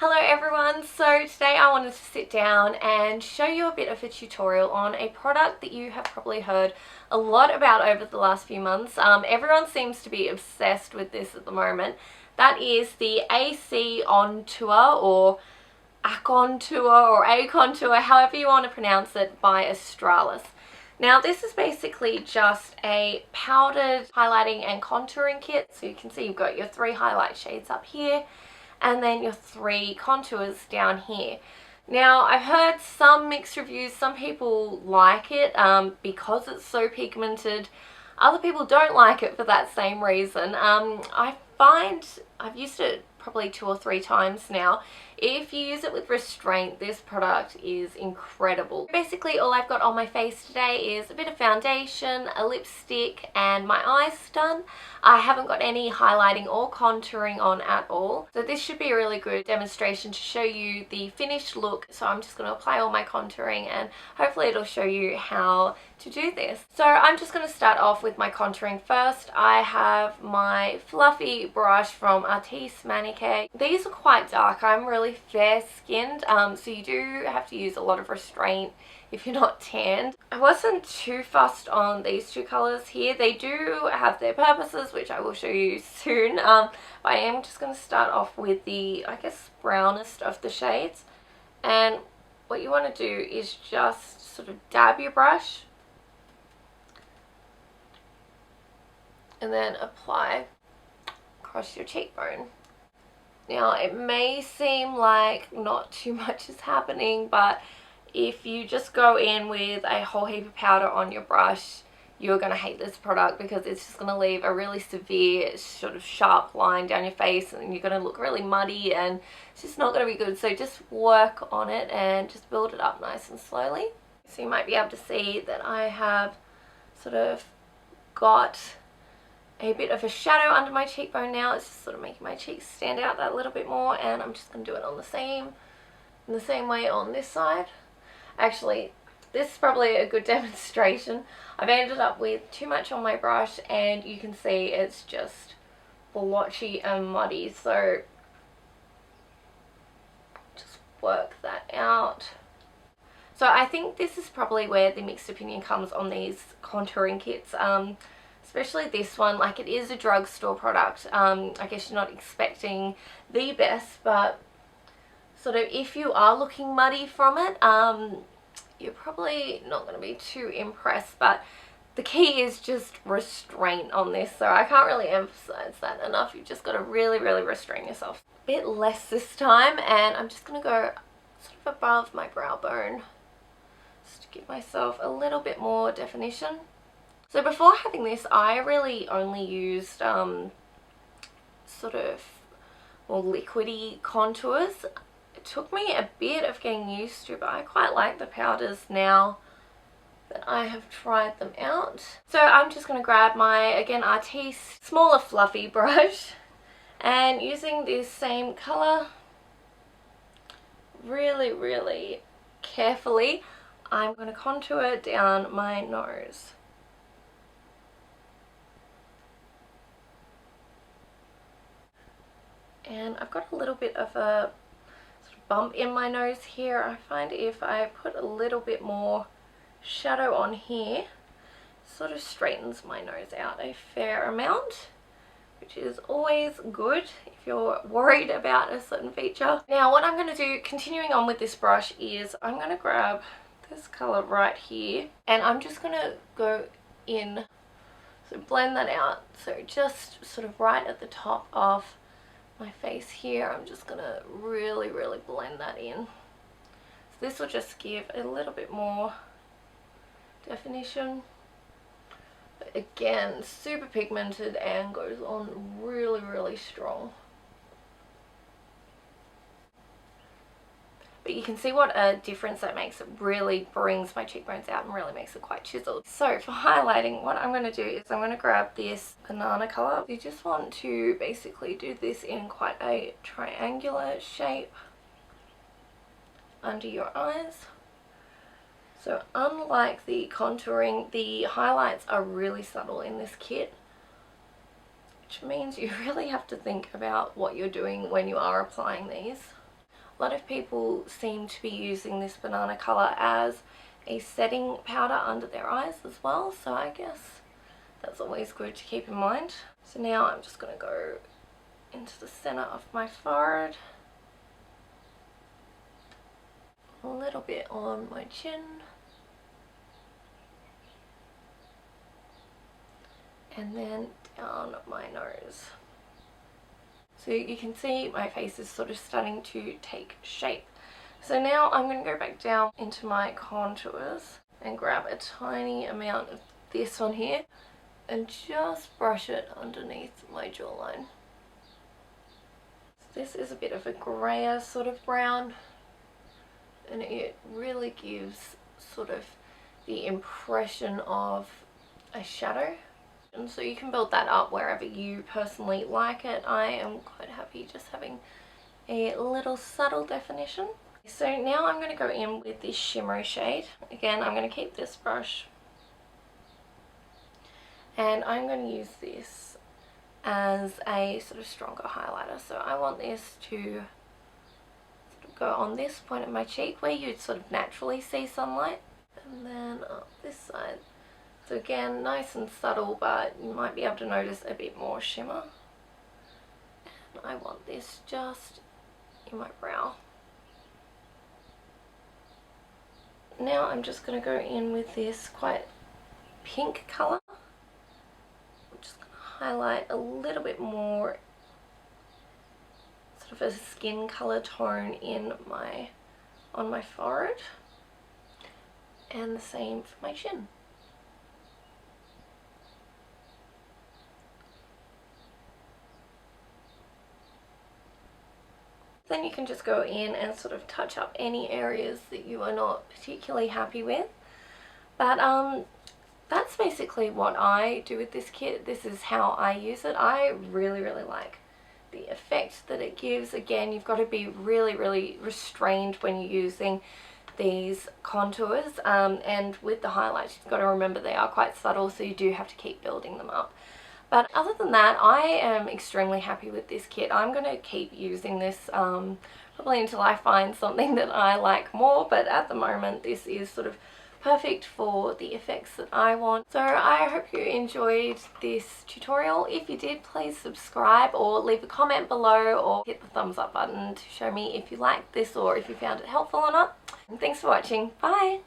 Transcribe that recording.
Hello everyone, so today I wanted to sit down and show you a bit of a tutorial on a product that you have probably heard a lot about over the last few months. Everyone seems to be obsessed with this at the moment. That is the AC On Tour or Acon Tour or Acon Tour, however you want to pronounce it, by Australis. Now this is basically just a powdered highlighting and contouring kit. So you can see you've got your 3 highlight shades up here and then your 3 contours down here. Now I've heard some mixed reviews. Some people like it because it's so pigmented. Other people don't like it for that same reason. I find I've used it probably 2 or 3 times now. If you use it with restraint, this product is incredible. Basically all I've got on my face today is a bit of foundation, a lipstick and my eyes done. I haven't got any highlighting or contouring on at all. So this should be a really good demonstration to show you the finished look. So I'm just going to apply all my contouring and hopefully it'll show you how to do this. So I'm just going to start off with my contouring first. I have my fluffy brush from Artis Manicure. These are quite dark. I'm really fair skinned, so you do have to use a lot of restraint if you're not tanned. I wasn't too fussed on these 2 colours here. They do have their purposes, which I will show you soon, but I am just going to start off with the, I guess, brownest of the shades. And what you want to do is just sort of dab your brush and then apply across your cheekbone. Now it may seem like not too much is happening, but if you just go in with a whole heap of powder on your brush, you're going to hate this product because it's just going to leave a really severe sort of sharp line down your face and you're going to look really muddy and it's just not going to be good. So just work on it and just build it up nice and slowly. So you might be able to see that I have sort of got a bit of a shadow under my cheekbone now. It's just sort of making my cheeks stand out that little bit more, and I'm just going to do it on in the same way on this side. Actually, this is probably a good demonstration. I've ended up with too much on my brush and you can see it's just blotchy and muddy, so just work that out. So I think this is probably where the mixed opinion comes on these contouring kits. Especially this one, like it is a drugstore product. I guess you're not expecting the best, but sort of if you are looking muddy from it, you're probably not going to be too impressed. But the key is just restraint on this, so I can't really emphasize that enough. You've just got to really restrain yourself. A bit less this time, and I'm just going to go sort of above my brow bone just to give myself a little bit more definition. So before having this, I really only used sort of more liquidy contours. It took me a bit of getting used to, but I quite like the powders now that I have tried them out. So I'm just going to grab my, again, Artis smaller fluffy brush and using this same colour, really carefully, I'm going to contour down my nose. And I've got a little bit of a sort of bump in my nose here. I find if I put a little bit more shadow on here, sort of straightens my nose out a fair amount, which is always good if you're worried about a certain feature. Now what I'm going to do, continuing on with this brush, is I'm going to grab this colour right here and I'm just going to go in, so blend that out. So just sort of right at the top of my face here, I'm just gonna really blend that in. So this will just give a little bit more definition. But again, super pigmented and goes on really strong. But you can see what a difference that makes. It really brings my cheekbones out and really makes it quite chiseled. So for highlighting, what I'm going to do is I'm going to grab this banana colour. You just want to basically do this in quite a triangular shape under your eyes. So unlike the contouring, the highlights are really subtle in this kit, which means you really have to think about what you're doing when you are applying these. A lot of people seem to be using this banana colour as a setting powder under their eyes as well, so I guess that's always good to keep in mind. So now I'm just going to go into the centre of my forehead, a little bit on my chin, and then down my nose. So you can see my face is sort of starting to take shape. So now I'm going to go back down into my contours and grab a tiny amount of this one here and just brush it underneath my jawline. So this is a bit of a grayer sort of brown, and it really gives sort of the impression of a shadow. And so you can build that up wherever you personally like it. I am quite happy just having a little subtle definition. So now I'm going to go in with this shimmery shade. Again, I'm going to keep this brush, and I'm going to use this as a sort of stronger highlighter. So I want this to sort of go on this point of my cheek where you'd sort of naturally see sunlight, and then up this side. So again, nice and subtle, but you might be able to notice a bit more shimmer. And I want this just in my brow. Now I'm just going to go in with this quite pink colour. I'm just going to highlight a little bit more, sort of a skin colour tone on my forehead, and the same for my chin. Then you can just go in and sort of touch up any areas that you are not particularly happy with. But that's basically what I do with this kit. This is how I use it. I really like the effect that it gives. Again, you've got to be really restrained when you're using these contours, and with the highlights you've got to remember they are quite subtle, so you do have to keep building them up. But other than that, I am extremely happy with this kit. I'm going to keep using this probably until I find something that I like more, but at the moment this is sort of perfect for the effects that I want. So I hope you enjoyed this tutorial. If you did, please subscribe or leave a comment below, or hit the thumbs up button to show me if you liked this or if you found it helpful or not. And thanks for watching. Bye!